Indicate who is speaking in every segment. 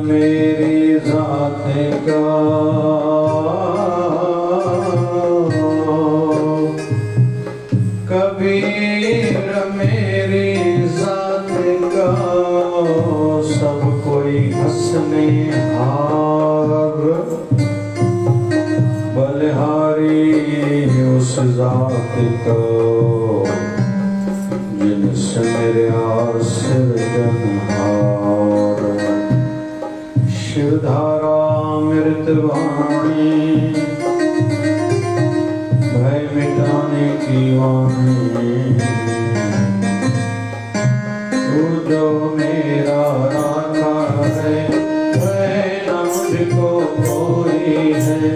Speaker 1: मेरी जात का कबीर मेरी जात का सब कोई हंसने हार बलिहारी उस जात का जिनसे मेरे सिरजनहार शिवधारा मृतवाणी भय मिटाने की वाणी तू जो मेरा राखा है वह न मुझको कोई है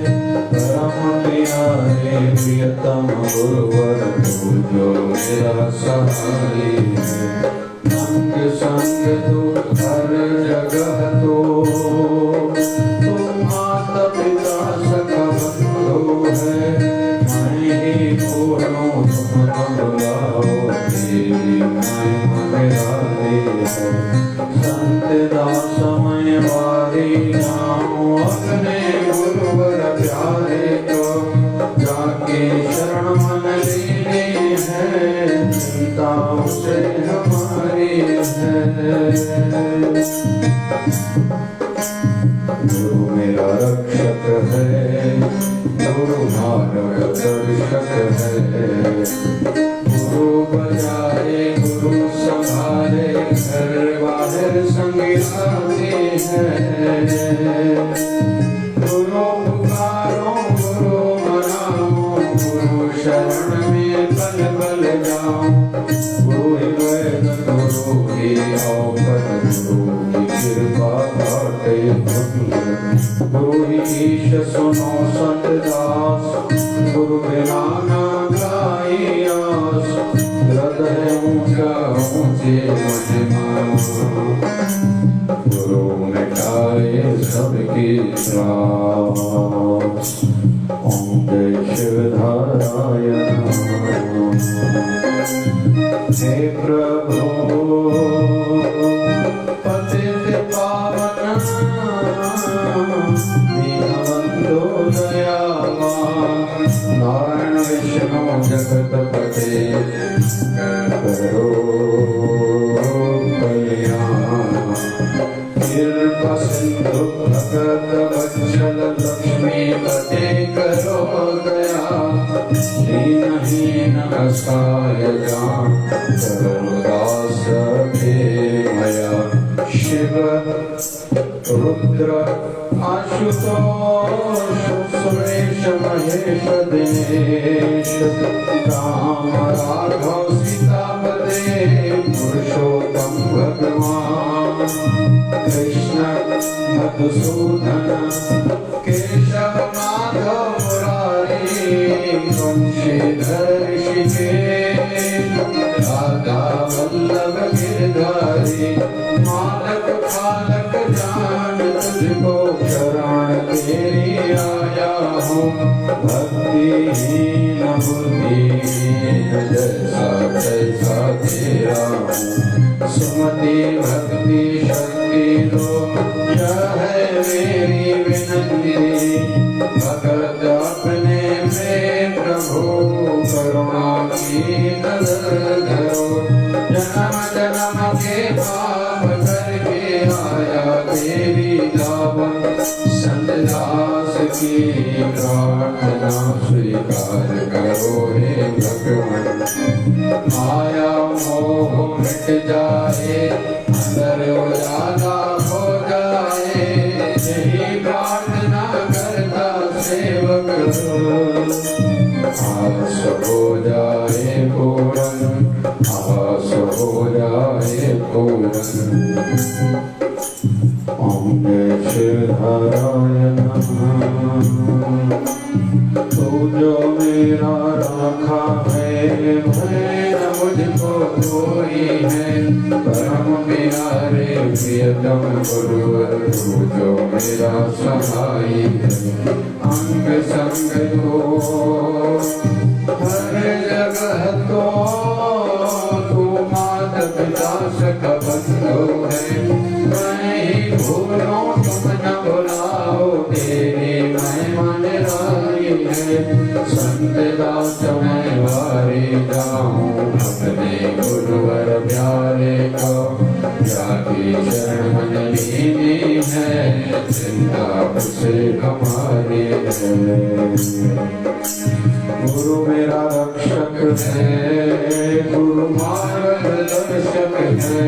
Speaker 1: परम प्यारे प्रियतम गुरुवर तू जो मेरा सहाय है संग संग तू हर जगह तो तू माता पिता सखा बंधु है मैं ही बोलूं तुम बुलाओ तेरी मैं मगरारी है संत दास मैं वारी नाऊं अपने गुरुवर प्यारे को जाके शरण मन लेने हैं चिंता उसे हमारी है गुरु मेरा रक्षक है गुरु मार्गदर्शक है गुरु बजाए गुरु संभाले घर बाहर संग आते हैं गुरु पुकारो गुरु मनाओ गुरु शरण में पल पल जाओ गुरु ही वैद गुरु ही औपद गुरु की कृपा काटे गुरु ही ईश सुनो सतदास गुरु बिना ना गाई आस हृदय ऊंचा ऊंचे महिमा गुरु मिटाए सबकी त्रास ओम जय शिवधारायण हे प्रभु पतित पावन दीनबंधु दयावान नारायण विष्णु जगतपते करो कल्याण कृपा सिंधु भगत वत्सल लक्ष्मी पते करो दया दीनहीन असहाय जान करो दास मया शिव रुद्र आशुतोष सुरेश महेश दिनेश राम राघव सीतापते पुरुषोत्तम भगवान कृष्ण मधुसूदन केशव माधव मुरारी वंशीधर ऋषिकेश राधा वल्लभ गिरधारी मालक फालक जान तुझको शरण तेरी आया हूँ भक्तिहीन बुद्धिहीन जैसा तैसा तेरा हूँ सुमति भक्ति शक्ति दो यह है मेरी विनती भगत अपने में प्रभु करुणा की नजर धरो जन्म जन्म के पाप करके आया देवी दावन संत दास की प्रार्थना स्वीकार करो हे भगवान माया मोह मिट जाए अंदर उजाला हो जाए यही प्रार्थना करता सेवक आस हो जाए पूर्ण आस हो जाए पूर्ण ओम जय शिवधारायण तू जो मेरा राखा है भय न मुझको कोई है परम प्यारे प्रियतम गुरुवर तू जो मेरा सहाय है अंग संग तो हर जगह तो तू माता पिता सखा बंधु है मैं ही भूलों जाके शरण मन लीनी है, चिंता उसे हमारी है। गुरु मेरा रक्षक है, गुरु मार्गदर्शक है,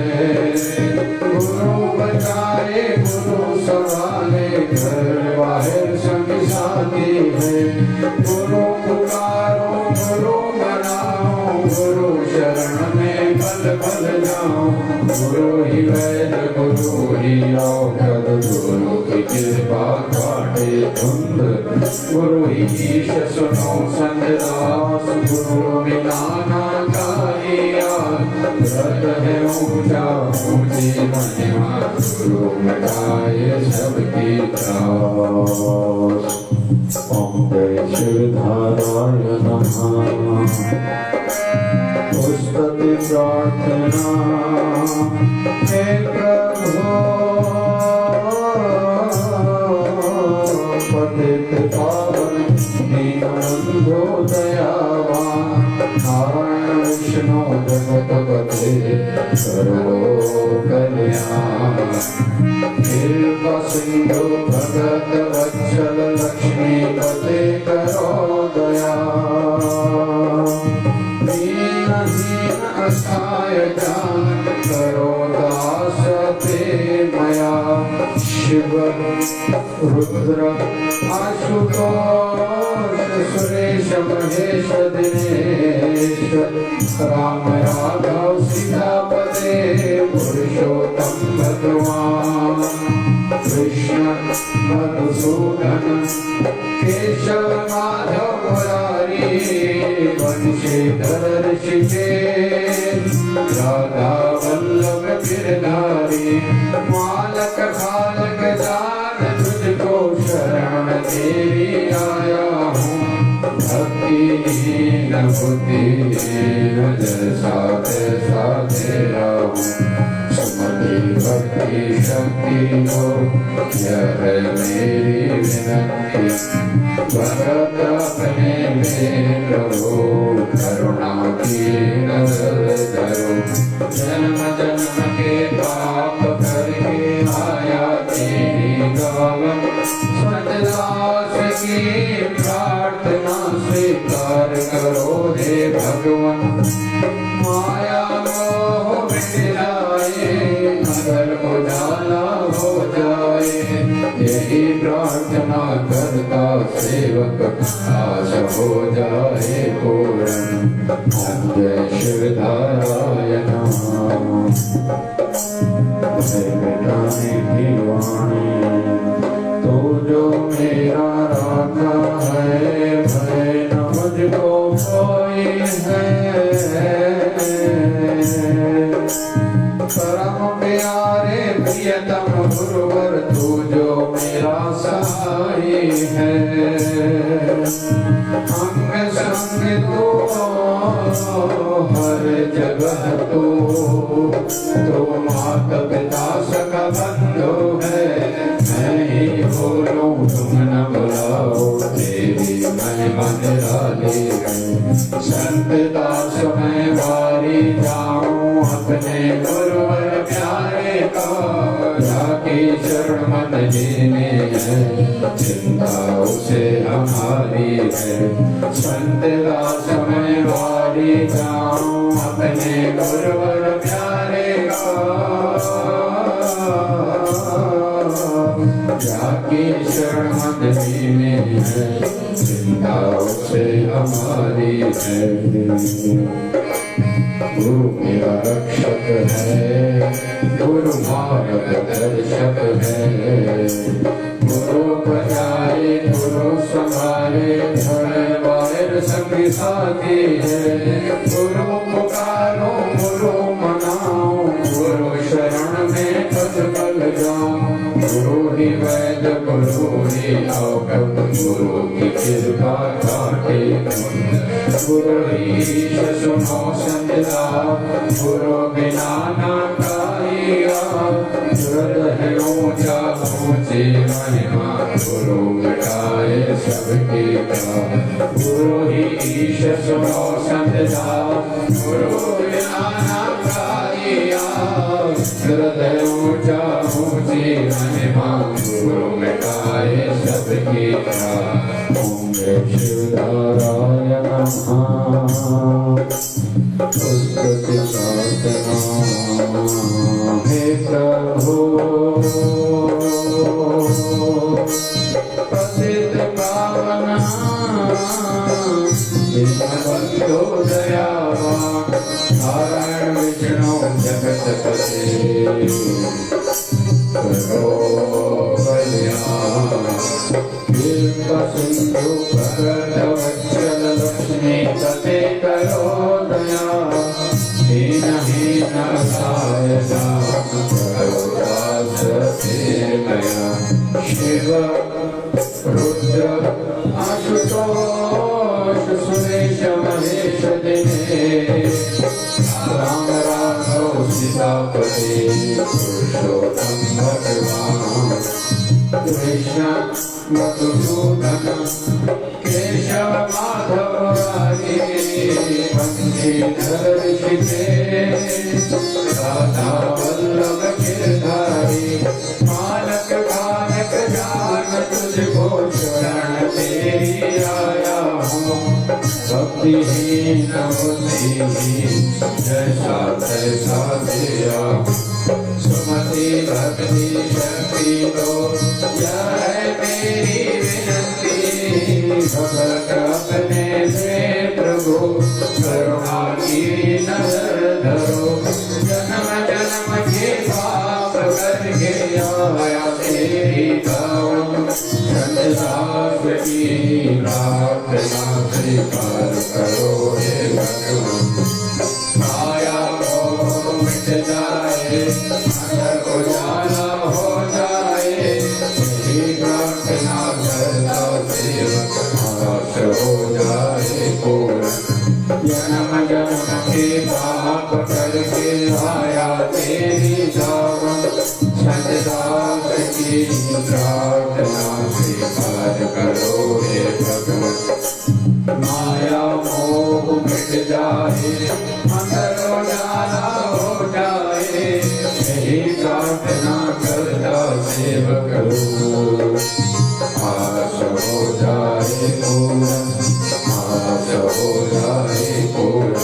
Speaker 1: गुरु बचाए गुरु संभाले, घर बाहर संग साथी है। गुरु पुकारो गुरु मनाओ, गुरु शरण में पल पल जाओ। गुरु ही वैद गुरु ही औषध, गुरु की कृपा काटे धुंध। गुरु ही ईश सुनो संत दास, गुरु बिना ना कारिया। व्रत है ऊंचा ऊंची महिमा, गुरु मिटाए सबकी त्रास। ओम जय शिवधाराय नमः। पुस्तति प्रार्थना हे प्रभु, पतित पावन दीनबंधो दयावान। नारायण विष्णु जगतपते करो कल्याण। कृपा सिंधु भगत वत्सल लक्ष्मीपते करो दया। दीनहीन असहाय जान करो दास ते मया। शिव रुद्र आशुतोष सुरेश महेश दिनेश। राम राघव सीतापते पुरुषोत्तम भगवान। कृष्ण मधुसूदन केशव माधव मुरारी। वंशीधर ऋषिकेश राधा वल्लभ गिरधारी। मालक खालक जान तुझको शरण तेरी आया हूँ। भक्तिहीन बुद्धिहीन जैसा तैसा तेरा हूँ। सुमति भक्ति शक्ति हो यह है मेरी विनती। भरत अपने में प्रभु करुणा की नजर धरो। जन्म जन्म के पाप करके आया तेरी गावन। सतदास की प्रार्थना स्वीकार करो हे भगवान। माया मोह मिट जाए, अगर उजाला हो जाए। यही प्रार्थना करता सेवक आस हो जाए पूर्ण। जय शिवधाराय नमः। मिटाने की वाणी तो जो मेरा राखा है, भय न मुझको कोई है। परम प्यारे प्रियतम गुरुवर तू जो मेरा सहाय है। अंग संग तो हर जगह तो माता पिता सका बंधु है। मैं ही बोलूं तुम न बुलाओ, तेरी महिमा निराली है। संत दास मैं वारी जाऊं अपने गुरुवर प्यारे का। जाके शरण मन लेने है, चिंता उसे हमारी है। संत दास मैं वारी जाऊं अपने गुरुवर प्यारे का। जाके शरण मन लेने है, चिंता उसे हमारी है। गुरु मेरा रक्षक है, गुरु मार्गदर्शक है। गुरु बचाए गुरु संभाले, घर बाहर संग साथी है। गुरु पुकारो गुरु मनाओ, गुरु शरण में पद पल जाओ। गुरु ही वैद गुरु ही औषध, गुरु की कृपा काटे धुंध। गुरु ही सुनो संत दास, गुरु बिना ना कारिया। व्रत है ऊंचा ऊंची महिमा, गुरु मिटाए सबकी त्रास। गुरु ही ईश सुनो संत दास, गुरु बिना ना कारिया। हृदय ऊंचा ऊंची महिमा गुरु में गाए सबकी ओम शिवधाराय नमः स्तुति प्रार्थना हे प्रभु पतित पावन दीनबंधु दयावान नारायण विष्णु जगतपते करो कल्याण सिंधु प्रकट वत्सल लक्ष्मी पते करो दया दीनहीन सहायता करो दास दया शिव रुद्र आशुतोष सुरेश महेश दिनेश राम राघव सीतापति पुरुषोत्तम भगवान कृष्ण मधुसूदन केशव माधव हरे बंशीधर ऋषिकेश राधा वल्लभ गिरधारी मालक गानक जान तुझको शरण तेरी आया हूँ भक्तिहीन बुद्धिहीन जैसा तैसा दिया सुमति भक्ति शक्ति दो यह है मेरी विनती भगत अपने से प्रभु करुणा की नजर धरो जन्म जन्म के पाप करके आया तेरी गाँव संसार की प्रार्थना स्वीकार करो हे भगवान माया मोह मिट जाए अंदर उजाला हो जाए यही प्रार्थना करता सेवक आश हो जाए पूर्ण जन्म जन्म के पाप करके आया तेरी दावम संसार की प्रार्थना स्वीकार करो हे भगवान माया मोह मिट जाए अंदर उजाला हो जाए यही प्रार्थना करता सेवक आश हो जाए पूर्ण आश हो जाए पूर्ण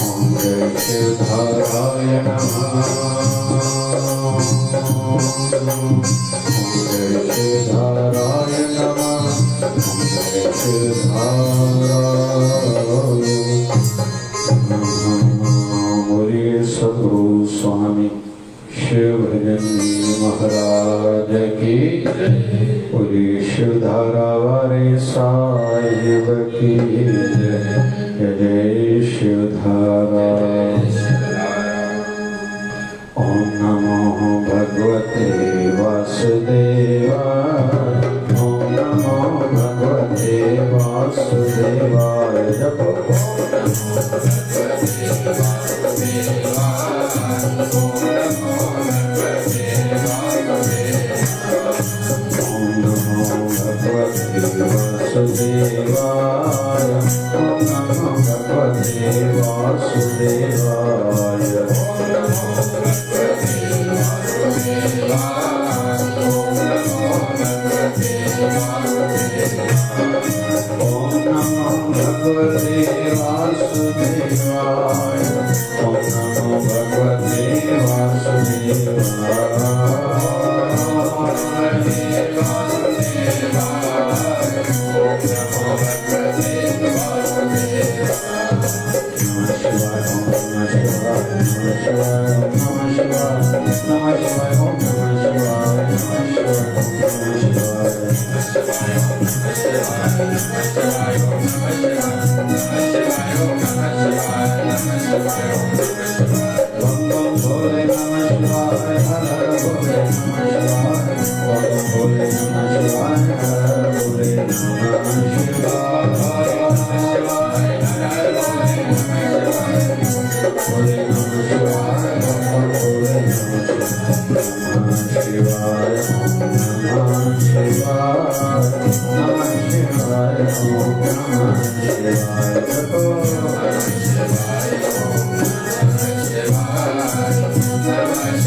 Speaker 1: ओम शिवधाराय नमः ओम शिवधाराय नमः बोलिए सद्गुरु स्वामी शिव भजन महाराज की बोलिए शिवधारा वाले साहिब की जय जय शिवधारा ओम नमो भगवते वासुदेवाय ओम नमो भगवते वासुदेवाय जप ओम नमो भगवते वासुदेवाय ओम नमो भगवते वासुदेवाय ओम नमो भगवते वासुदेवाय ओम नमो भगवते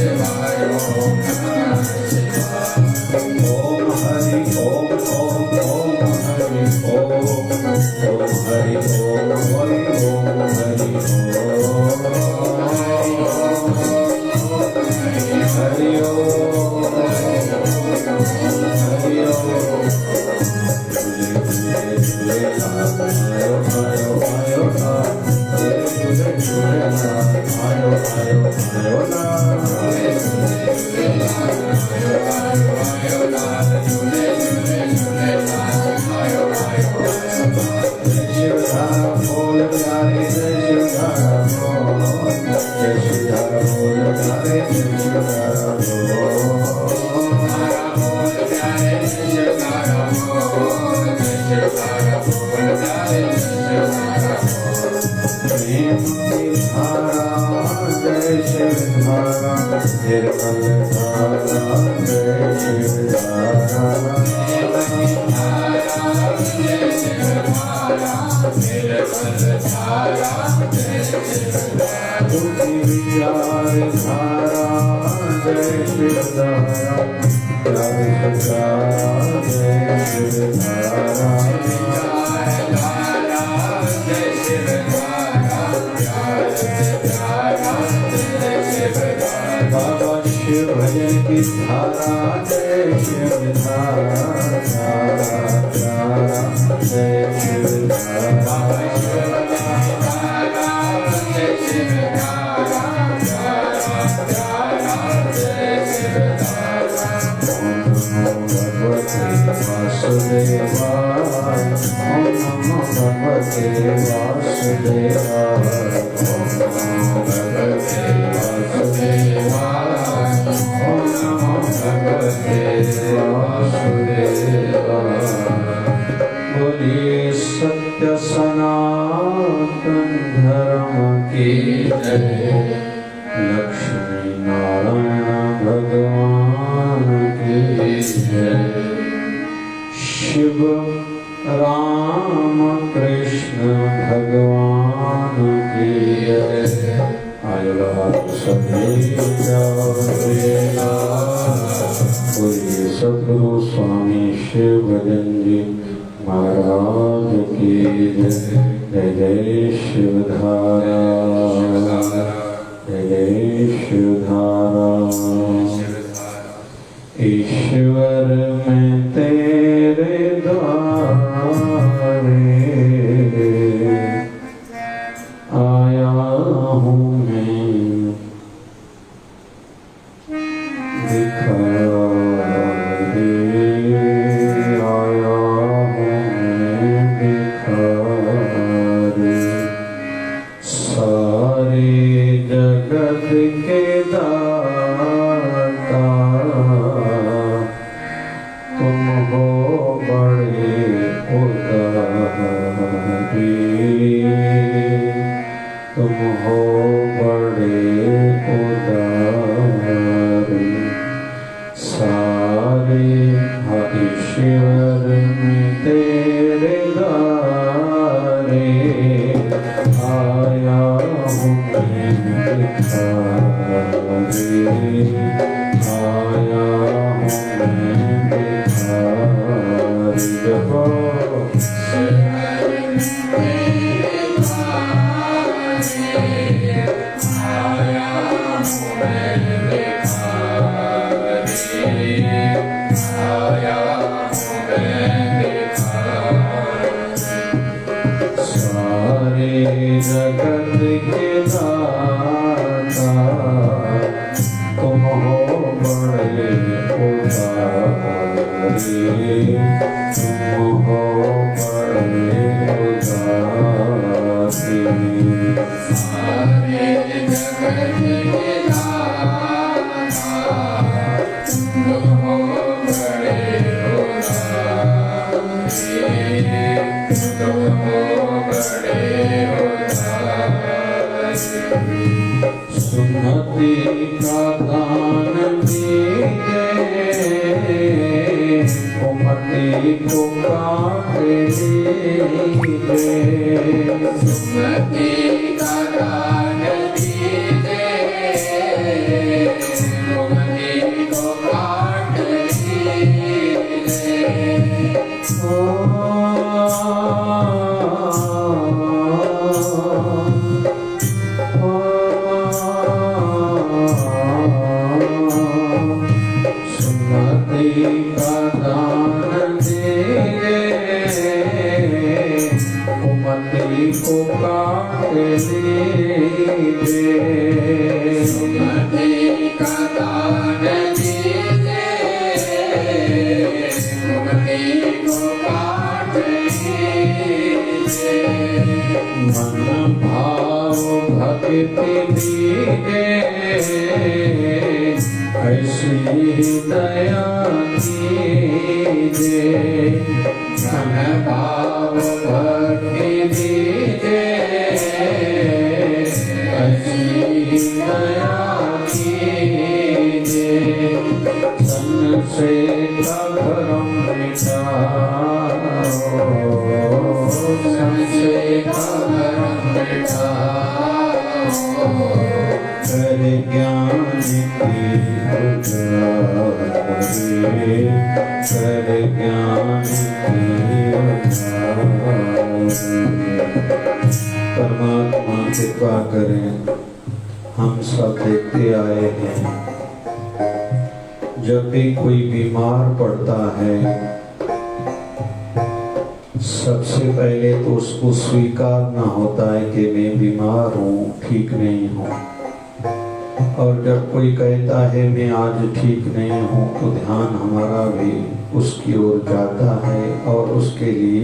Speaker 2: सुमति का दान दीजिए
Speaker 1: दीजे ऐसी दया कीजे मन भाव भक्ति दीजे ऐसी दया कीजे संशय का भरम मिटाओ संशय का भरम मिटाओ कर ज्ञान की उजाले कर ज्ञान की उजाले। परमात्मा कृपा करें। हम सब देखते आए हैं जब भी कोई बीमार पड़ता है सबसे पहले तो उसको स्वीकार ना होता है कि मैं बीमार हूँ, ठीक नहीं हूँ। और जब कोई कहता है मैं आज ठीक नहीं हूँ तो ध्यान हमारा भी उसकी ओर जाता है और उसके लिए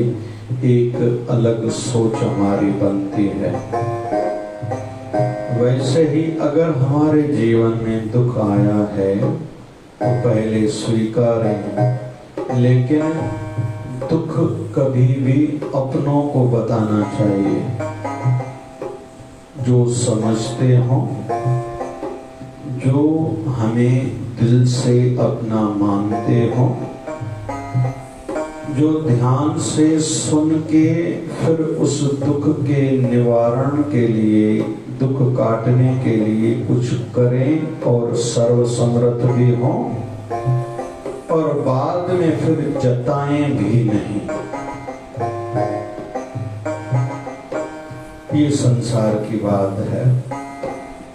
Speaker 1: एक अलग सोच हमारी बनती है। वैसे ही अगर हमारे जीवन में दुख आया है तो पहले स्वीकारें, लेकिन दुख कभी भी अपनों को बताना चाहिए जो समझते हो, जो हमें दिल से अपना मानते हो, जो ध्यान से सुन के फिर उस दुख के निवारण के लिए, दुख काटने के लिए कुछ करें और सर्वसमर्थ भी हों और बाद में फिर जताएं भी नहीं। ये संसार की बात है।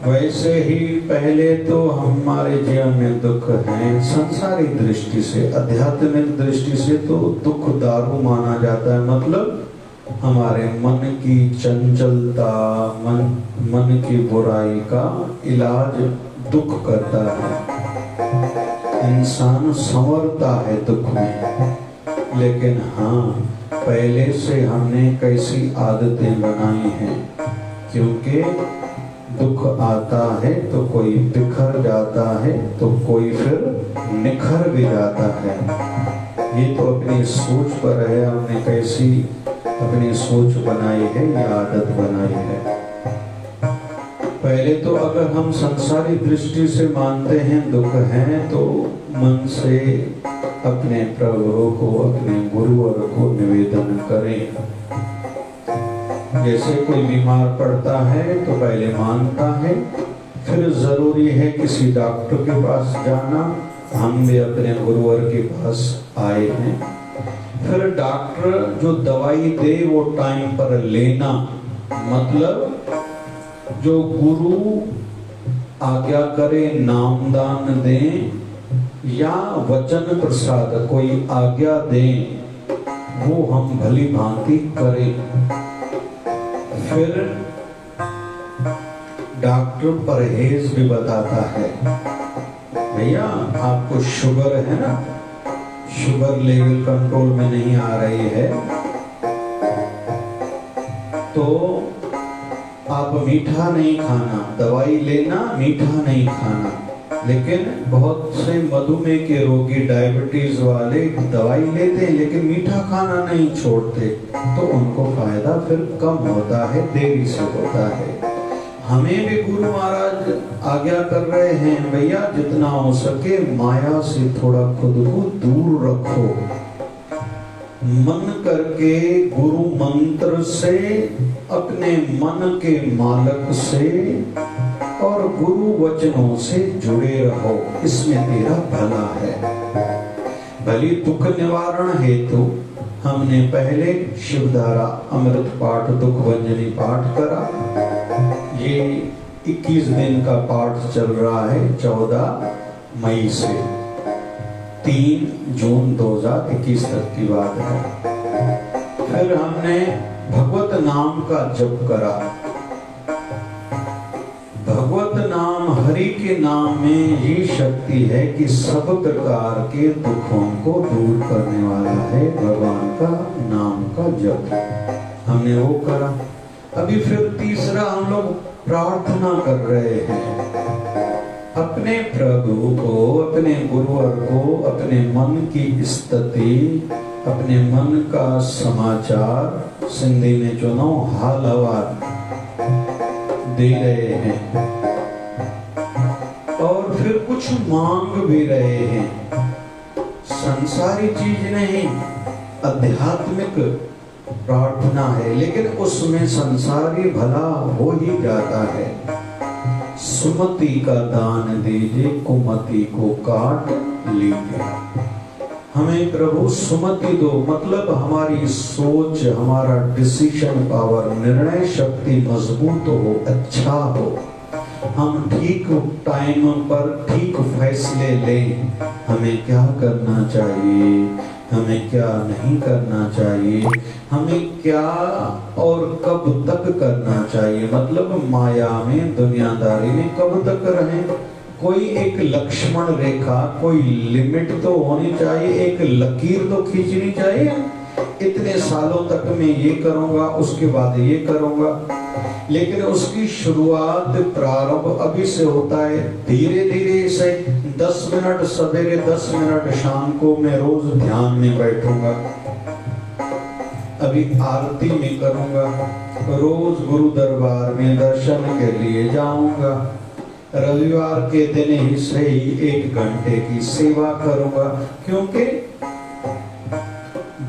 Speaker 1: वैसे ही पहले तो हमारे जीवन में दुख है संसारी दृष्टि से, आध्यात्मिक दृष्टि से तो दुख दारू माना जाता है। मतलब हमारे मन की चंचलता, मन की बुराई का इलाज दुख करता है। इंसान संवरता है दुख में। लेकिन हाँ, पहले से हमने कैसी आदतें बनाई हैं, क्योंकि दुख आता है तो कोई बिखर जाता है तो कोई फिर निखर भी जाता है। ये तो अपनी सोच पर है, हमने कैसी अपनी सोच बनाई है या आदत बनाई है। पहले तो अगर हम संसारी दृष्टि से मानते हैं दुख है तो मन से अपने प्रभु को, अपने गुरुवर को निवेदन करें। जैसे कोई बीमार पड़ता है तो पहले मानता है, फिर जरूरी है किसी डॉक्टर के पास जाना। हम भी अपने गुरुवर के पास आए हैं। फिर डॉक्टर जो दवाई दे वो टाइम पर लेना, मतलब जो गुरु आज्ञा करे नामदान दें या वचन प्रसाद कोई आज्ञा दें वो हम भली भांति करें। फिर डॉक्टर परहेज भी बताता है। भैया आपको शुगर है ना, शुगर लेवल कंट्रोल में नहीं आ रही है तो आप मीठा नहीं खाना, दवाई लेना, मीठा नहीं खाना। लेकिन बहुत से मधुमेह के रोगी, डायबिटीज वाले दवाई लेते हैं लेकिन मीठा खाना नहीं छोड़ते, तो उनको फायदा फिर कम होता है, देरी से होता है। हमें भी गुरु महाराज आज्ञा कर रहे हैं, भैया जितना हो सके माया से थोड़ा खुद को दूर रखो। मन करके गुरु मंत्र से, अपने मन के मालक से और गुरु वचनों से जुड़े रहो, इसमें तेरा भला है। भली दुख निवारण हेतु हमने पहले शिवधारा अमृत पाठ, दुख भंजनी पाठ करा। ये 21 दिन का पाठ चल रहा है, 14 मई से 3 जून 2021 तक की बात है। फिर हमने भगवत नाम का जप करा। भगवत नाम, हरि के नाम में ये शक्ति है कि सब प्रकार के दुखों को दूर करने वाला है भगवान का नाम का जप। हमने वो करा। अभी फिर तीसरा हम लोग प्रार्थना कर रहे हैं अपने प्रभु को, अपने गुरुवर को, अपने मन की स्थिति, अपने मन का समाचार, सिंधी में चुनो हाल हवाल दे रहे हैं और फिर कुछ मांग भी रहे हैं। संसारी चीज नहीं, आध्यात्मिक प्रार्थना है, लेकिन उसमें संसारी भला हो ही जाता है। सुमति का दान दीजिए, कुमति को काट लीजिए। हमें प्रभु सुमति दो, मतलब हमारी सोच, हमारा डिसीजन पावर, निर्णय शक्ति मजबूत हो, अच्छा हो, हम ठीक टाइम पर ठीक फैसले लें। हमें क्या करना चाहिए, हमें क्या नहीं करना चाहिए, हमें क्या और कब तक करना चाहिए, मतलब माया में, दुनियादारी में कब तक रहें। कोई एक लक्ष्मण रेखा, कोई लिमिट तो होनी चाहिए, एक लकीर तो खींचनी चाहिए। इतने सालों तक मैं ये करूंगा, उसके बाद ये करूंगा, लेकिन उसकी शुरुआत, प्रारंभ अभी से होता है। धीरे धीरे से 10 मिनट सवेरे, 10 मिनट शाम को मैं रोज ध्यान में बैठूंगा, अभी आरती में करूंगा, रोज गुरु दरबार में दर्शन के लिए जाऊंगा, रविवार के दिन ही से ही 1 घंटे की सेवा करूंगा, क्योंकि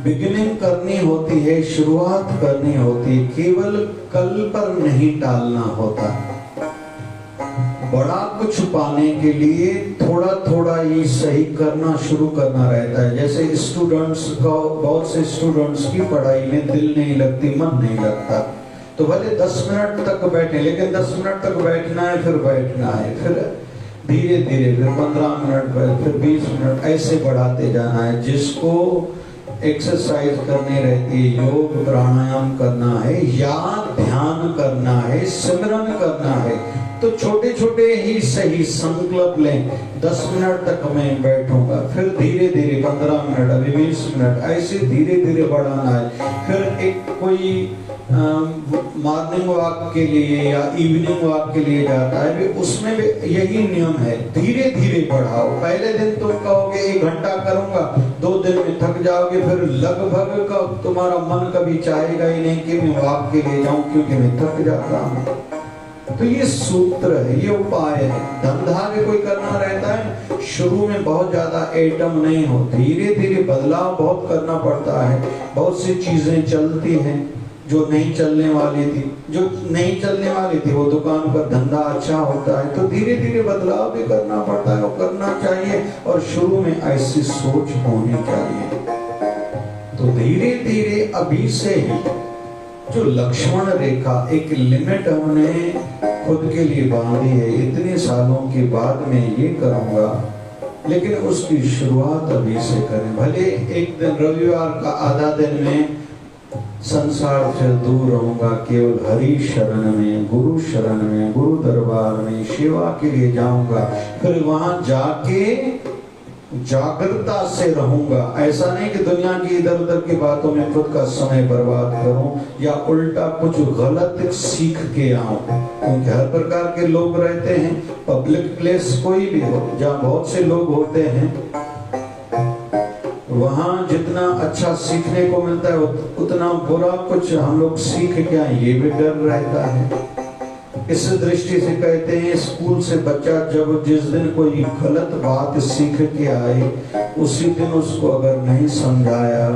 Speaker 1: बिगिनिंग करनी होती है, शुरुआत करनी होती है, केवल कल पर नहीं टालना होता। बड़ा कुछ पाने के लिए थोड़ा थोड़ा ही सही करना शुरू करना रहता है। जैसे स्टूडेंट्स का, बहुत से स्टूडेंट्स की पढ़ाई में दिल नहीं लगती, मन नहीं लगता, तो भले 10 मिनट तक बैठे, लेकिन 10 मिनट तक बैठना है, फिर बैठना है, फिर धीरे धीरे फिर 15 मिनट, फिर 20 मिनट, ऐसे बढ़ाते जाना है। जिसको एक्सरसाइज करनी रहती है, योग प्राणायाम करना है या ध्यान करना है, सिमरन करना है, तो छोटे छोटे ही सही संकल्प लें। 10 मिनट तक मैं बैठूंगा, फिर धीरे धीरे 15 मिनट, अभी 20 मिनट, ऐसे धीरे धीरे बढ़ाना है। फिर एक कोई मॉर्निंग वॉक के लिए या इवनिंग वॉक के लिए जाता है, भी उसमें भी यही नियम है, धीरे धीरे बढ़ाओ। पहले दिन तुम कहोगे 1 घंटा करूंगा, 2 दिन में थक जाओगे, फिर लगभग का तुम्हारा मन कभी चाहेगा ही नहीं कि मैं वॉक के लिए जाऊं, क्योंकि मैं थक जाता हूं। तो ये सूत्र है, ये उपाय है। धंधा भी कोई करना रहता है, शुरू में बहुत ज्यादा एटम नहीं हो, धीरे धीरे बदलाव बहुत करना पड़ता है। बहुत सी चीजें चलती हैं जो नहीं चलने वाली थी, जो नहीं चलने वाली थी, वो दुकान पर धंधा अच्छा होता है, तो धीरे धीरे बदलाव भी करना पड़ता है, वो करना चाहिए। और शुरू में ऐसी सोच होनी चाहिए। तो धीरे धीरे अभी से ही जो लक्ष्मण रेखा, एक लिमिट हमने खुद के लिए बांधी है, इतने सालों के बाद मैं ये करूंगा, लेकिन उसकी शुरुआत अभी से करें। भले एक दिन रविवार का आधा दिन में संसार से दूर रहूंगा, केवल हरि शरण में, गुरु शरण में, गुरु दरबार में सेवा के लिए जाऊंगा, फिर वहां जाके जागरूकता से रहूंगा। ऐसा नहीं कि दुनिया की इधर उधर की बातों में खुद का समय बर्बाद करूं या उल्टा कुछ गलत सीख के आऊं, क्योंकि हर प्रकार के लोग रहते हैं। पब्लिक प्लेस कोई भी हो, जहाँ बहुत से लोग होते हैं, वहां जितना अच्छा सीखने को मिलता है उतना बुरा कुछ हम लोग सीख क्या, ये भी डर रहता है। इस दृष्टि से कहते हैं, स्कूल से बच्चा जब जिस दिन कोई गलत बात सीख के आए, उसी दिन उसको अगर नहीं समझाया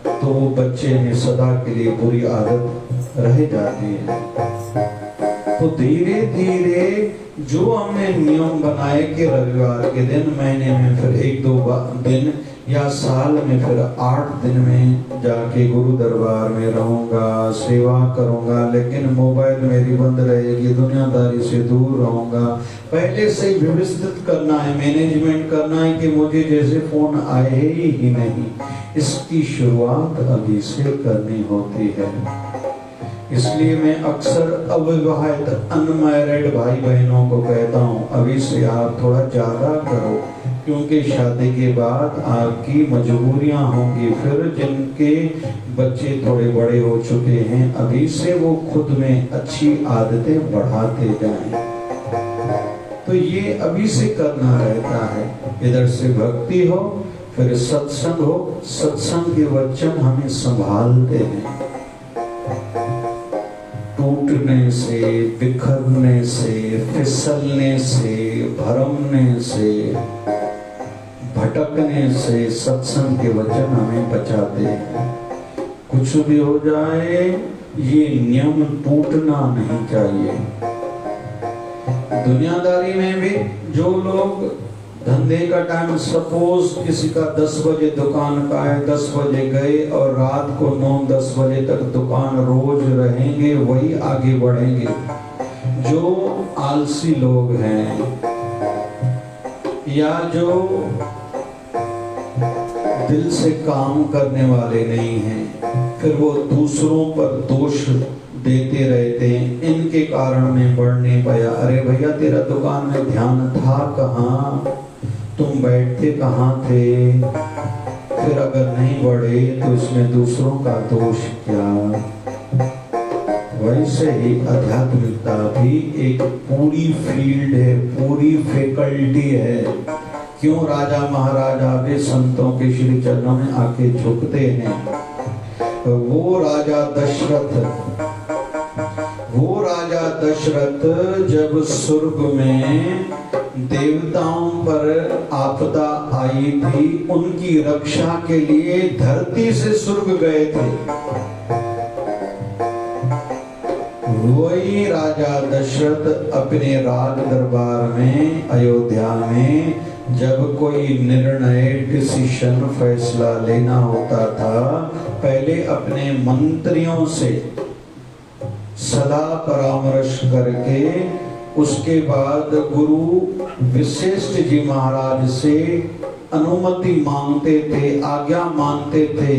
Speaker 1: तो वो बच्चे में सदा के लिए बुरी आदत रह जाती है। तो धीरे धीरे जो हमने नियम बनाए कि रविवार के दिन, महीने में फिर 1-2 दिन या साल में फिर 8 दिन में जाके गुरु दरबार में रहूंगा, सेवा करूंगा, लेकिन मोबाइल मेरी बंद रहेगी, दुनियादारी से दूर रहूंगा। पहले से व्यवस्थित करना है, मैनेजमेंट करना है कि मुझे जैसे फोन आए ही नहीं। इसकी शुरुआत अभी से करनी होती है। इसलिए मैं अक्सर अविवाहित अनमैरिड भाई बहनों को कहता हूँ, अभी से आप थोड़ा ज्यादा करो, क्योंकि शादी के बाद आपकी मजबूरियां होंगी। फिर जिनके बच्चे थोड़े बड़े हो चुके हैं, अभी से वो खुद में अच्छी आदतें बढ़ाते जाएं। तो ये अभी से करना रहता है। इधर से भक्ति हो, फिर सत्संग हो, सत्संग के वचन हमें संभालते हैं। टूटने से, बिखरने से, फिसलने से, भरमने से, भटकने से सत्संग के वचन हमें बचाते हैं। कुछ भी हो जाए, ये नियम टूटना नहीं चाहिए। दुनियादारी में भी जो लोग धंधे का टाइम, सपोज किसी का 10 बजे दुकान का है, 10 बजे गए और रात को 9-10 बजे तक दुकान रोज रहेंगे, वही आगे बढ़ेंगे। जो आलसी लोग हैं या जो दिल से काम करने वाले नहीं हैं, फिर वो दूसरों पर दोष देते रहते हैं, इनके कारण में बढ़ नहीं पाया। अरे भैया, तेरा दुकान में ध्यान था कहाँ? तुम बैठते कहाँ थे? फिर अगर नहीं बढ़े तो इसमें दूसरों का दोष क्या? वैसे ही आध्यात्मिकता भी एक पूरी फील्ड है, पूरी फैकल्टी है। क्यों राजा महाराजा भी संतों के श्री चरणों में आके झुकते हैं? वो राजा दशरथ जब स्वर्ग में देवताओं पर आपदा आई थी, उनकी रक्षा के लिए धरती से स्वर्ग गए थे। वही राजा दशरथ अपने राज दरबार में अयोध्या में जब कोई निर्णय, डिसीजन, फैसला लेना होता था, पहले अपने मंत्रियों से सलाह परामर्श करके उसके बाद गुरु वशिष्ठ जी महाराज से अनुमति मांगते थे, आज्ञा मांगते थे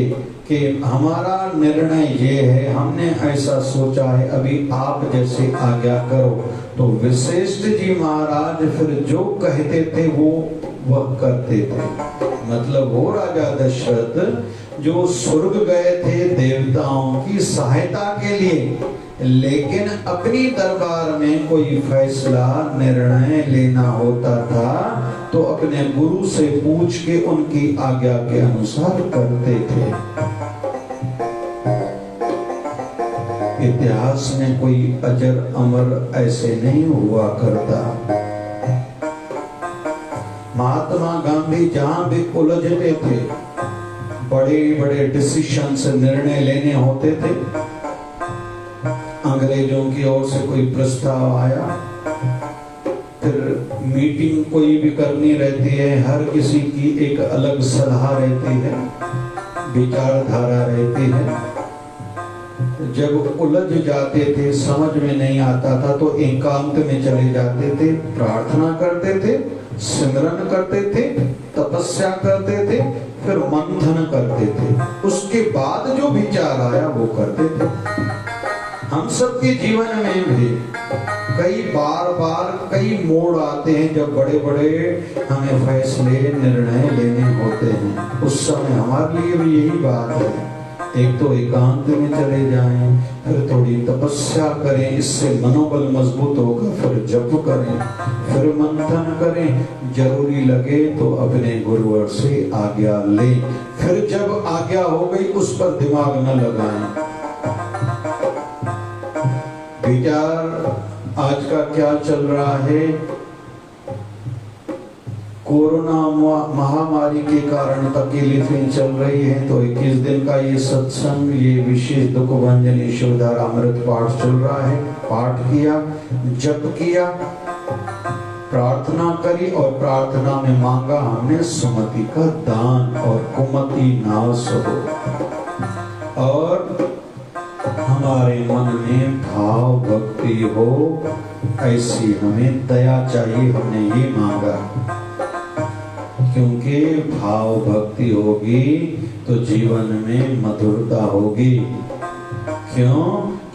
Speaker 1: कि हमारा निर्णय ये है, हमने ऐसा सोचा है, अभी आप जैसे आज्ञा करो। तो वशिष्ठ जी महाराज फिर जो कहते थे वो वह करते थे। मतलब वो राजा दशरथ जो स्वर्ग गए थे देवताओं की सहायता के लिए, लेकिन अपनी दरबार में कोई फैसला, निर्णय लेना होता था तो अपने गुरु से पूछ के उनकी आज्ञा के अनुसार करते थे। इतिहास में कोई अजर अमर ऐसे नहीं हुआ करता। महात्मा गांधी जहां भी उलझते थे, बड़े बड़े डिसीजन से निर्णय लेने होते थे, अंग्रेजों की ओर से कोई प्रस्ताव आया, फिर मीटिंग कोई भी करनी रहती है, हर किसी की एक अलग सलाह रहती है, विचारधारा रहती है। जब उलझ जाते थे, समझ में नहीं आता था, तो एकांत में चले जाते थे, प्रार्थना करते थे, सिमरन करते थे, तपस्या करते थे, फिर मंथन करते थे। उसके बाद जो विचार आया वो करते थे। हम सबके जीवन में भी कई बार कई मोड़ आते हैं जब बड़े बड़े हमें फैसले, निर्णय लेने होते हैं। उस समय हमारे लिए भी यही बात है, एक तो एकांत में चले जाएं, फिर थोड़ी तपस्या करें, इससे मनोबल मजबूत होगा, फिर जप करें, फिर मंथन करें, जरूरी लगे तो अपने गुरुवर से आज्ञा लें। फिर जब आज्ञा हो गई उस पर दिमाग न लगाएं। विचार आज का क्या चल रहा है? कोरोना महामारी के कारण तकलीफें चल रही हैं, तो 21 दिन का ये सत्संग, ये विशेष दुख भंजन ईश्वरधार अमृत पाठ चल रहा है। पाठ किया, जप किया, प्रार्थना करी और प्रार्थना में मांगा हमने सुमति का दान और कुमति नाश हो और हमारे मन में भाव भक्ति हो, ऐसी हमें दया चाहिए, हमने ये मांगा। क्योंकि भाव भक्ति होगी तो जीवन में मधुरता होगी। क्यों?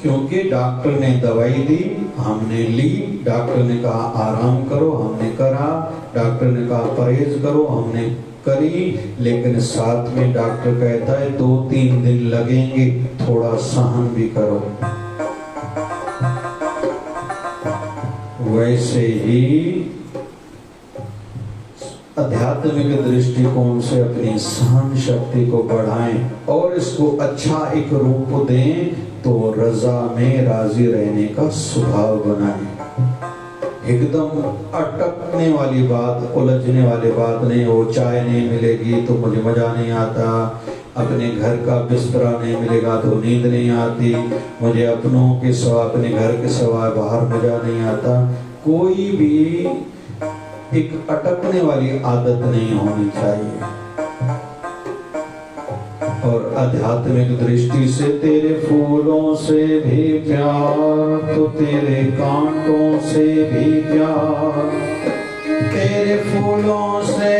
Speaker 1: क्योंकि डॉक्टर ने दवाई दी, हमने ली, डॉक्टर ने कहा आराम करो, हमने करा, डॉक्टर ने कहा परहेज करो, हमने करी, लेकिन साथ में डॉक्टर कहता है 2-3 दिन लगेंगे, थोड़ा सहन भी करो। वैसे ही आध्यात्मिक दृष्टिकोण से अपनी सहन शक्ति को बढ़ाएं और इसको अच्छा एक रूप दें, तो रजा में राजी रहने का स्वभाव बनाएं। एकदम अटकने वाली बात, उलझने वाली बात नहीं हो, चाय नहीं मिलेगी तो मुझे मजा नहीं आता, अपने घर का बिस्तरा नहीं मिलेगा तो नींद नहीं आती, मुझे अपनों के सिवा, अपने घर के सिवा बाहर मजा नहीं आता। कोई भी एक अटकने वाली आदत नहीं होनी चाहिए। और आध्यात्मिक दृष्टि से तेरे फूलों से भी प्यार, तो तेरे कांटों से भी प्यार, तेरे फूलों से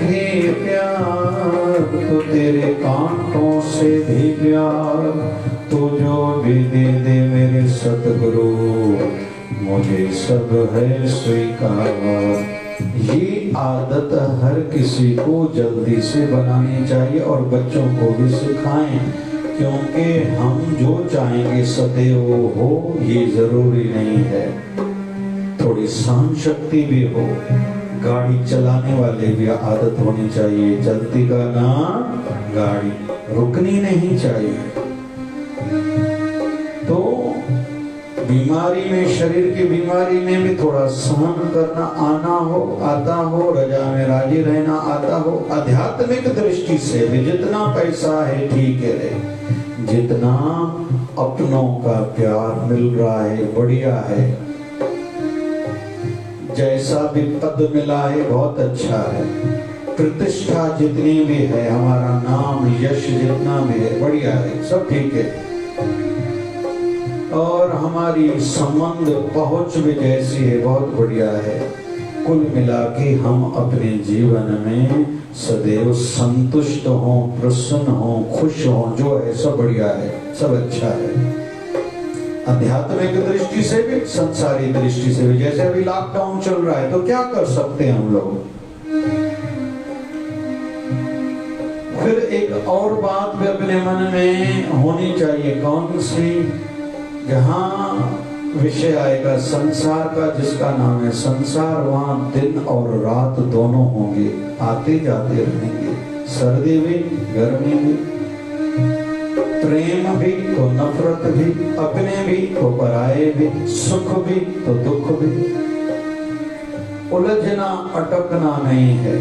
Speaker 1: भी प्यार, तो तेरे कांटों से भी प्यार, तो जो भी दे दे मेरे सतगुरु, मुझे सब है स्वीकार। ये आदत हर किसी को जल्दी से बनानी चाहिए और बच्चों को भी सिखाएं, क्योंकि हम जो चाहेंगे सदैव हो ये जरूरी नहीं है। थोड़ी सहन शक्ति भी हो। गाड़ी चलाने वाले भी आदत होनी चाहिए, चलती का नाम गाड़ी, रुकनी नहीं चाहिए। तो बीमारी में, शरीर की बीमारी में भी थोड़ा सहन करना आता हो, रजा में राजी रहना आता हो। आध्यात्मिक दृष्टि से भी जितना पैसा है ठीक है, जितना अपनों का प्यार मिल रहा है बढ़िया है, जैसा भी पद मिला है बहुत अच्छा है, प्रतिष्ठा जितनी भी है, हमारा नाम यश जितना भी है बढ़िया है, सब ठीक है। और हमारी संबंध पहुंच भी जैसी है बहुत बढ़िया है। कुल मिला के हम अपने जीवन में सदैव संतुष्ट हों, प्रसन्न हों, खुश हों, जो है सब बढ़िया है, सब अच्छा है। आध्यात्मिक दृष्टि से भी, संसारी दृष्टि से भी। जैसे अभी लॉकडाउन चल रहा है तो क्या कर सकते हैं हम लोग। फिर एक और बात भी अपने मन में होनी चाहिए, कौन सी, जहां विषय आएगा संसार का, जिसका नाम है संसार, वहां दिन और रात दोनों होंगे, आते जाते रहेंगे, सर्दी भी गर्मी भी, प्रेम भी तो नफरत भी, अपने भी तो पराये भी, सुख भी तो दुख भी। उलझना अटकना नहीं है,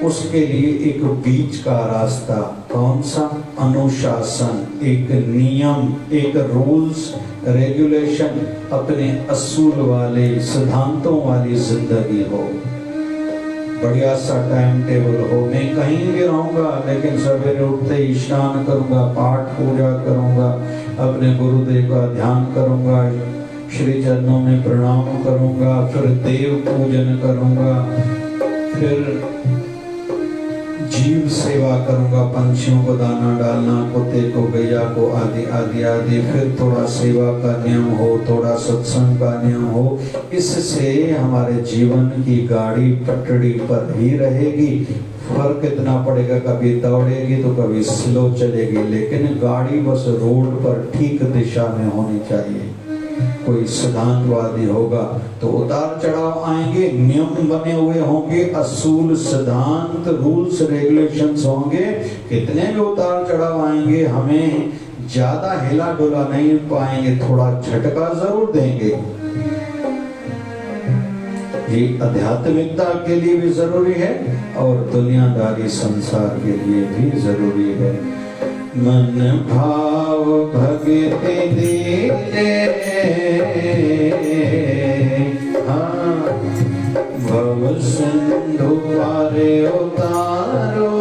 Speaker 1: उसके लिए एक बीच का रास्ता, कौन सा, अनुशासन, एक नियम, एक रूल्स रेगुलेशन, अपने असूल वाले सिद्धांतों वाली जिंदगी हो, बढ़िया सा टाइम टेबल हो। मैं कहीं भी रहूंगा लेकिन सवेरे उठते ही स्नान करूंगा, पाठ पूजा करूंगा, अपने गुरुदेव का ध्यान करूंगा, श्री चरणों में प्रणाम करूंगा, फिर देव पूजन करूंगा, फिर जीव सेवा करूंगा, पंछियों को दाना डालना, कुत्ते को, गैया को, आदि आदि आदि। फिर थोड़ा सेवा का नियम हो, थोड़ा सत्संग का नियम हो। इससे हमारे जीवन की गाड़ी पटड़ी पर ही रहेगी। फर्क इतना पड़ेगा, कभी दौड़ेगी तो कभी स्लो चलेगी, लेकिन गाड़ी बस रोड पर ठीक दिशा में होनी चाहिए। कोई सिद्धांतवादी होगा तो उतार चढ़ाव आएंगे, नियम बने हुए होंगे, असूल सिद्धांत रूल्स रेगुलेशंस होंगे। कितने भी उतार चढ़ाव आएंगे, हमें ज्यादा हिला डुला नहीं पाएंगे, थोड़ा झटका जरूर देंगे। ये आध्यात्मिकता के लिए भी जरूरी है और दुनियादारी संसार के लिए भी जरूरी है। मन भाव भगति दीजे, हाँ भव सिंधु पारे उतारो,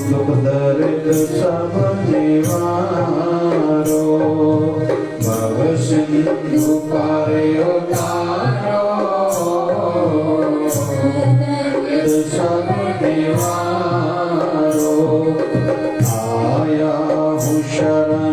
Speaker 1: दुख दर्द सब निवारो, भव सिंधु पारे उतारो, सब निवारो। आया हूँ शरण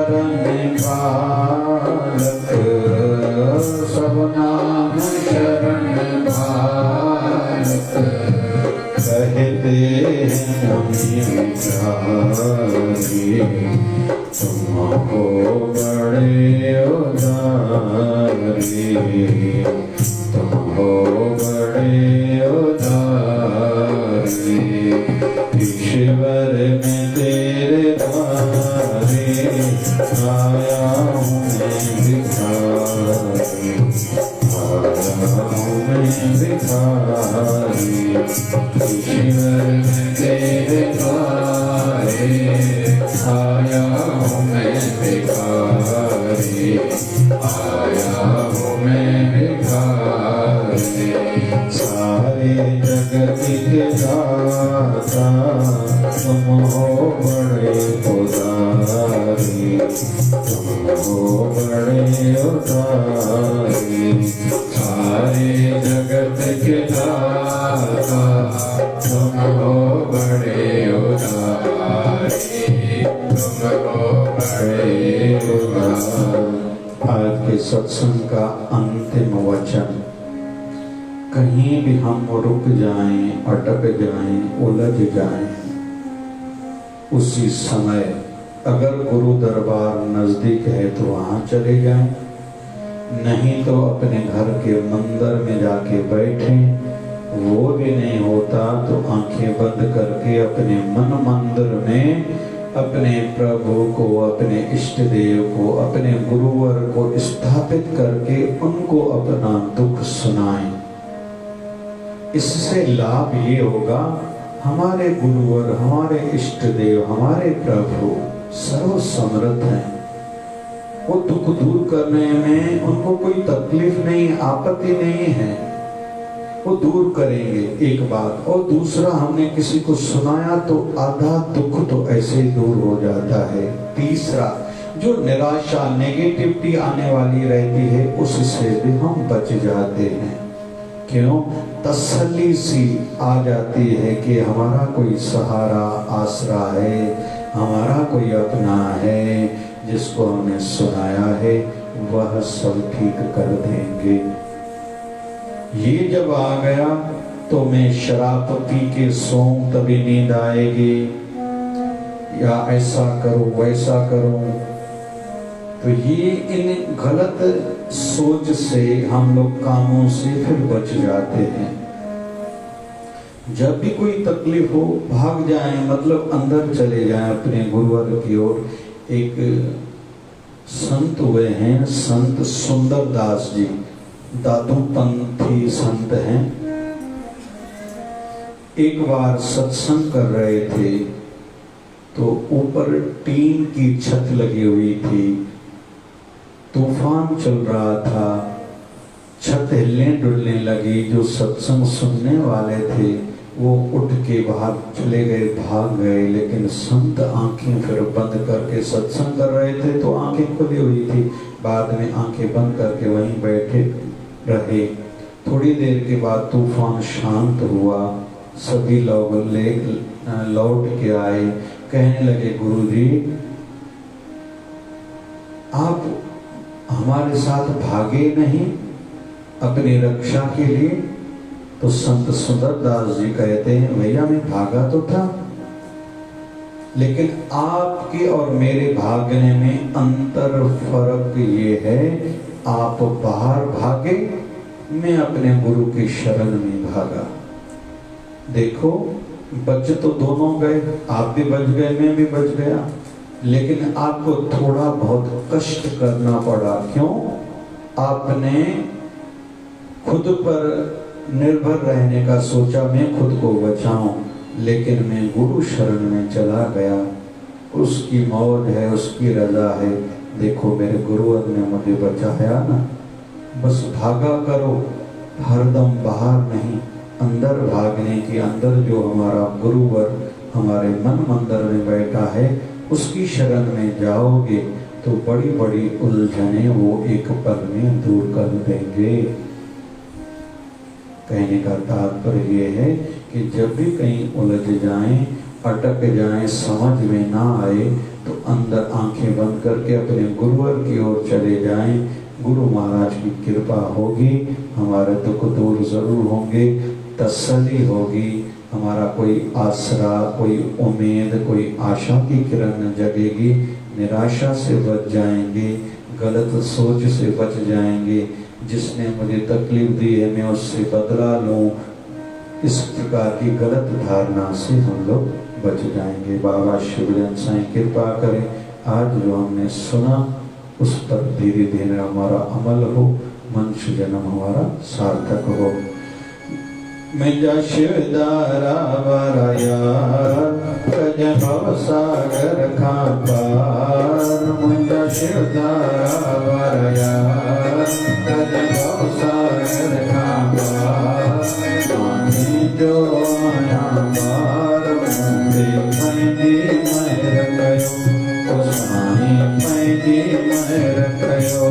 Speaker 1: शरण बालक, सब नाम शरण बालक, कहते हैं अमीर जागे, तुम हो बड़े उदारे, तुम हो बड़े उदारे, ईश्वर में तेरे द्वारे आया हूँ मैं भिखारी, आया हूँ मैं भिखारी, ईश्वर में तेरे द्वारे आया हूँ मैं भिखारी, आया हूँ मैं भिखारी। सारे जगत के दाता तुम हो बड़े उदारी, तुम हो बड़े उदारी, सारे जगत के दाता तुम हो बड़े उदारी, तुम हो बड़े उदारी। आज के सत्संग का अंतिम वचन, कहीं भी हम रुक जाएं, अटक जाएं, उलझ जाएं, उसी समय अगर गुरु दरबार नजदीक है तो वहां चले जाएं, नहीं तो अपने घर के मंदिर में जाके बैठें। वो भी नहीं होता तो आंखें बंद करके अपने मन मंदिर में अपने प्रभु को, अपने इष्ट देव को, अपने गुरुवर को स्थापित करके उनको अपना दुख सुनाएं। इससे लाभ ये होगा, हमारे गुरुवर, हमारे इष्ट देव, हमारे प्रभु सर्व समर्थ हैं। वो दुख दूर करने में उनको कोई तकलीफ नहीं, आपत्ति नहीं है, वो दूर करेंगे। एक बात, और दूसरा, हमने किसी को सुनाया तो आधा दुख तो ऐसे ही दूर हो जाता है। तीसरा, जो निराशा, नेगेटिविटी आने वाली रहती है, उससे भी हम बच जाते हैं। क्यों? तसल्ली सी आ जाती है कि हमारा कोई सहारा, आसरा है, हमारा कोई अपना है, जिसको हमने सुनाया है, वह सब ठीक कर देंगे। ये जब आ गया तो मैं शराब पी के सोऊं तभी नींद आएगी, या ऐसा करूं वैसा करूं, तो ये इन गलत सोच से हम लोग कामों से फिर बच जाते हैं। जब भी कोई तकलीफ हो, भाग जाएं, मतलब अंदर चले जाएं अपने गुरुवर की ओर। एक संत हुए हैं, संत सुंदर दास जी, दादू पंथी संत हैं। एक बार सत्संग कर रहे थे तो ऊपर टीन की छत लगी हुई थी, तूफान चल रहा था, छत हिलने डुलने लगी। जो सत्संग सुनने वाले थे वो उठ के बाहर चले गए, भाग गए, लेकिन संत आंखें फिर बंद करके सत्संग कर रहे थे तो आंखें खुली हुई थी। बाद में आंखें बंद करके वहीं बैठे रहे। थोड़ी देर के बाद तूफान शांत हुआ, सभी लोग लौट के आए, कहने लगे, गुरुजी आप हमारे साथ भागे नहीं अपनी रक्षा के लिए? तो संत सुंदर दास जी कहते हैं, भैया मैं भागा तो था, लेकिन आपके और मेरे भागने में अंतर फर्क ये है, आप बाहर भागे, मैं अपने गुरु की शरण में भागा। देखो बच तो दोनों गए, आप भी बच गए, मैं भी बच गया, लेकिन आपको थोड़ा बहुत कष्ट करना पड़ा। क्यों? आपने खुद पर निर्भर रहने का सोचा, मैं खुद को बचाऊं, लेकिन मैं गुरु शरण में चला गया। उसकी मौज है, उसकी रजा है। देखो मेरे गुरुवर ने मुझे बचाया ना। बस भागा करो, हरदम बाहर नहीं, अंदर भागने की। अंदर जो हमारा गुरुवर हमारे मन मंदिर में बैठा है, उसकी शरण में जाओगे तो बड़ी बड़ी उलझने वो एक पल में दूर कर देंगे। कहने का तात्पर्य ये है कि जब भी कहीं उलझ जाएं, अटक जाएं, समझ में ना आए, तो अंदर आंखें बंद करके अपने गुरुवर की ओर चले जाएं। गुरु महाराज की कृपा होगी, हमारे दुख दूर जरूर होंगे, तसल्ली होगी, हमारा कोई आसरा, कोई उम्मीद, कोई आशा की किरण जगेगी, निराशा से बच जाएंगे, गलत सोच से बच जाएंगे। जिसने मुझे तकलीफ दी है मैं उससे बदला लूं, इस प्रकार की गलत धारणा से हम लोग बच जाएंगे। बाबा शिवजन साईं कृपा करें, आज जो हमने सुना उस पर धीरे धीरे हमारा अमल हो, मनुष्य जन्म हमारा सार्थक हो। मिला शिवदारा वारा यार, कज भव सागर का पार। मिला शिवदारा वारा यार, कज भव सागर का पार। माने जो आया बार, मुझे पैदी महर कयो, उसाई पैदी महर कयो।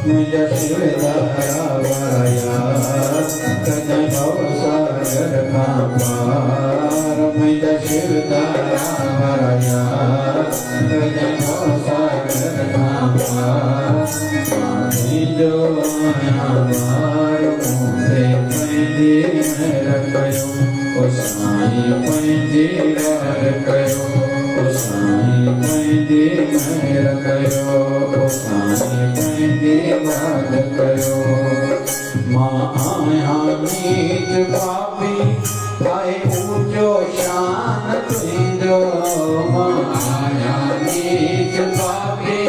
Speaker 1: मिला शिवदारा वारा यार, कज भव सागर का पार। मिला शिवदारा वारा यार, कज भव सागर का पार। माने जो आया बार, मुझे पैदी महर कयो, उसाई पैदी महर कयो, उसाई पैदी महर कयो, उसाई पैदी महर कयो। मां आया नीच पापी, आए ऊंचो शान तुझो। मां आया नीच पापी,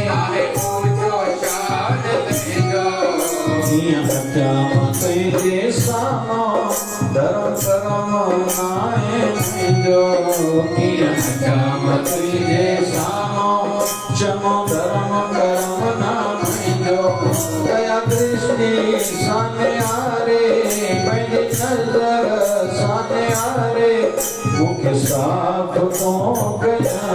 Speaker 1: आए ऊंचो शान तुझो। जिया जाम तुझे सामो, धर्म कर्म नाए तुझो। जिया जाम तुझे सामो, चमो धर्म कर्म ना तुझो। दया दृष्टि सामने आरे, पहली नजर सामने आरे, मुख साफ तो गया।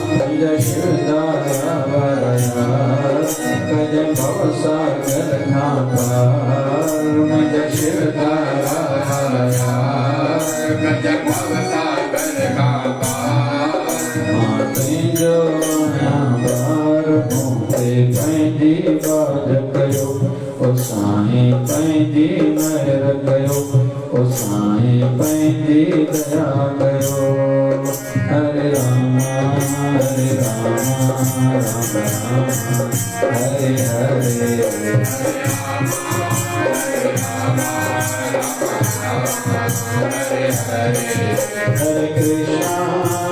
Speaker 1: मिला शिवदारा वारा यार, कज भव सागर का पार। मिला शिवदारा वारा यार, कज भव सागर का पार। माते जो आया बार, मुझे पैदी बाज कयो, उसाई पैदी महर कयो, उसाई पैदी दया कयो। हरे राम हरे राम, राम राम हरे हरे।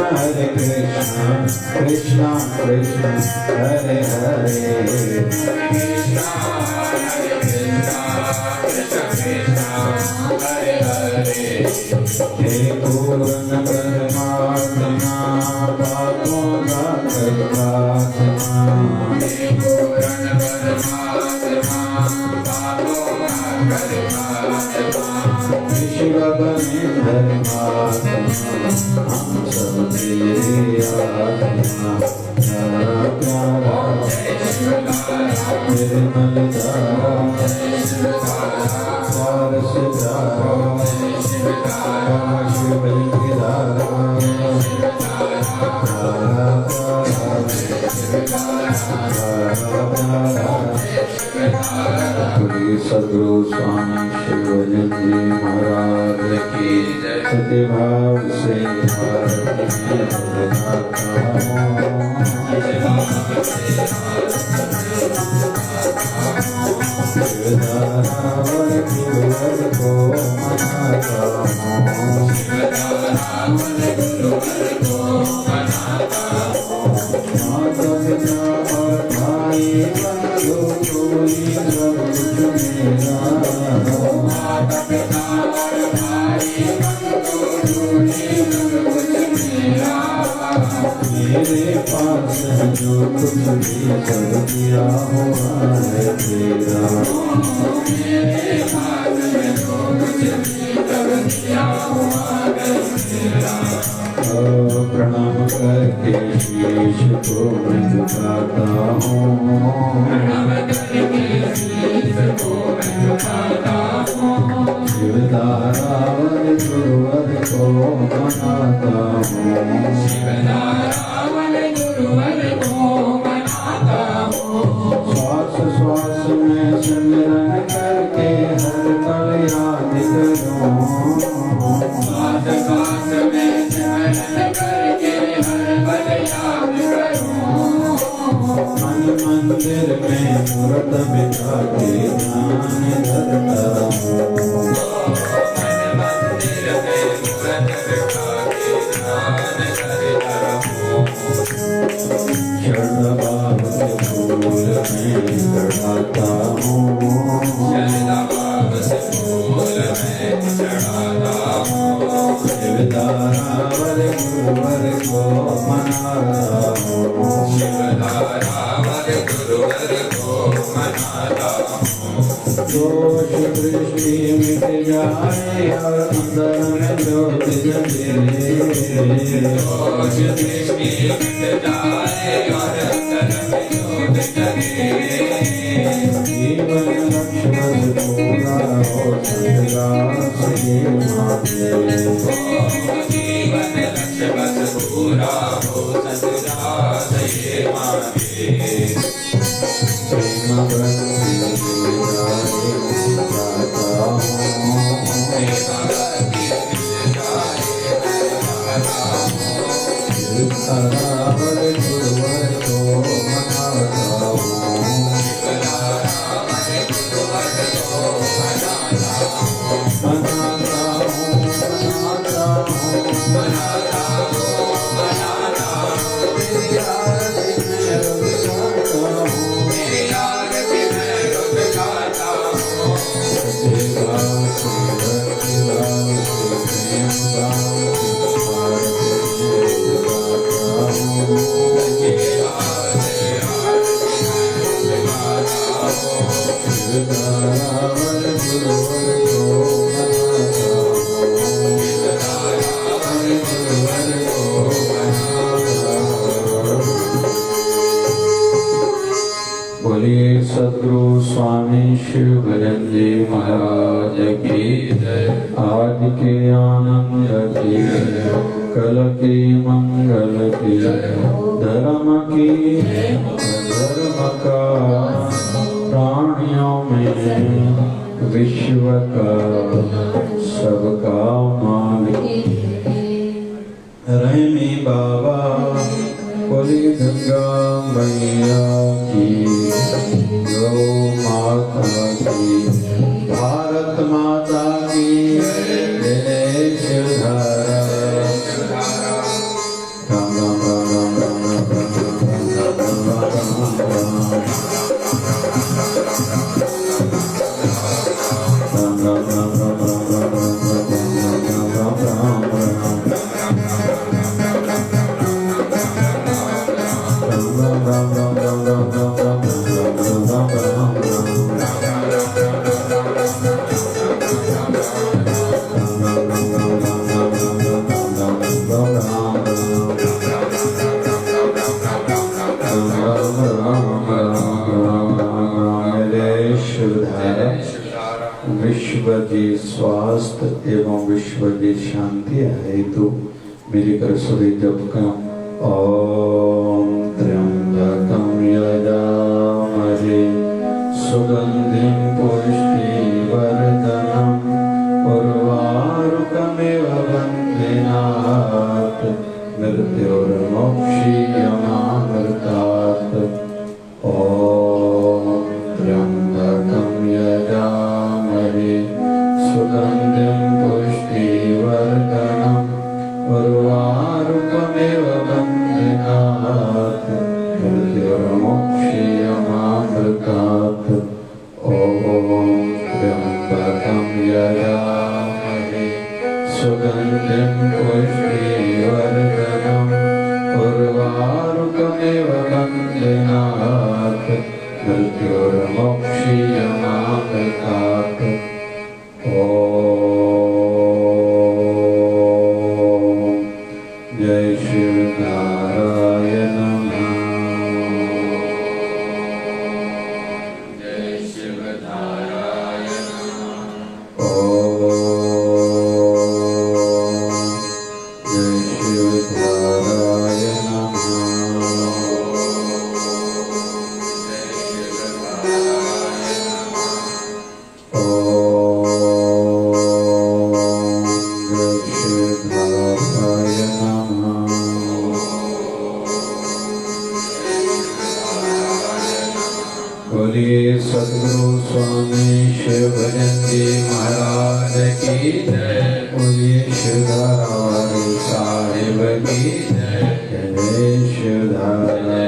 Speaker 1: हरे कृष्णा कृष्णा कृष्णा हरे हरे। हे पूर्ण परमात्मा, बातों का परमात्मा। हे पूर्ण परमात्मा, बातों का परमात्मा। विश्व बने धर्मात्मा, हम सब तेरे आत्मा। प्यारा प्यारा निर्मल धारा, प्यार से धारा, शिव की धारा। सदगुरु स्वामी शिवजन जी महाराज की सत्य भाव से भारत में लगाता हूँ। शिवधारा वर गुरुवर को मनाता हूँ। शिवधारा वर गुरुवर को मनाता हूँ। माता पिता और भाई बंधु कोई सब कुछ मेरा। माता पिता और भाई बंधु कोई सब कुछ मेरा। मेरे पास जो कुछ भी सब दिया हुआ है तेरा। मेरे पास जो कुछ भी सब प्रणाम करके शीश को मैं झुकाता हूँ, शिवधारावन गुरुवर को मनाता हूँ, श्वास श्वास में सिमरन करके हर पल याद करूं, मन मंदिर में मूर्त बिठा के ध्यान धरता हूँ, शरणागत फूल में चढ़ाता हूँ, शिवधारावर गुरुवर को मनाता हूँ, दोष दृष्टि मिट जाए और अंदर में ज्योत जले, जीवन लक्ष्मण पूरा हो सदा से मांगे, प्रेम भक्ति जाए गाता हूँ, शिवधारावर गुरुवर को मनाता हूँ, बोलिए सद्गुरु स्वामी शिव भजन जी महाराज की जय। आज के आनंद की जय, कल की मंगल की जय, धर्म की धर्म का प्राणियों में विश्व का सबका मालिक रहमी बाबा, बोली गंगा मैया की, गौ माता की, भारत माता की जय। शिवधारा राम राम राम राम राम राम राम राम राम विश्व की स्वास्थ्य एवं विश्व की शांति हेतु मेरी करसुरी जप का ओम त्र्यंबकं यजामहे सुगंधिं पुष्टिवर्धनम् उर्वारुकमिव बन्धनात् मृत्युर्मोक्षीयमामृतात्। ओम त्र्यंबकं यजामहे सुगंधिं पुष्टिवर्धनम् उर्वारुकमिव बन्धनात् मृत्युर्मोक्षीयमामृतात्। ओम त्र्यंबकं यजामहे सुगंधिं पुष्टिवर्धनम् उर्वारुकमिव बन्धनात् मृत्युर्मोक्षीयमामृतात्। ओम बोलिए सदगुरु स्वामी शिव भजन जी महाराज की जय। बोलिए शिवधारा साहिब की जय। जय शिवधारा।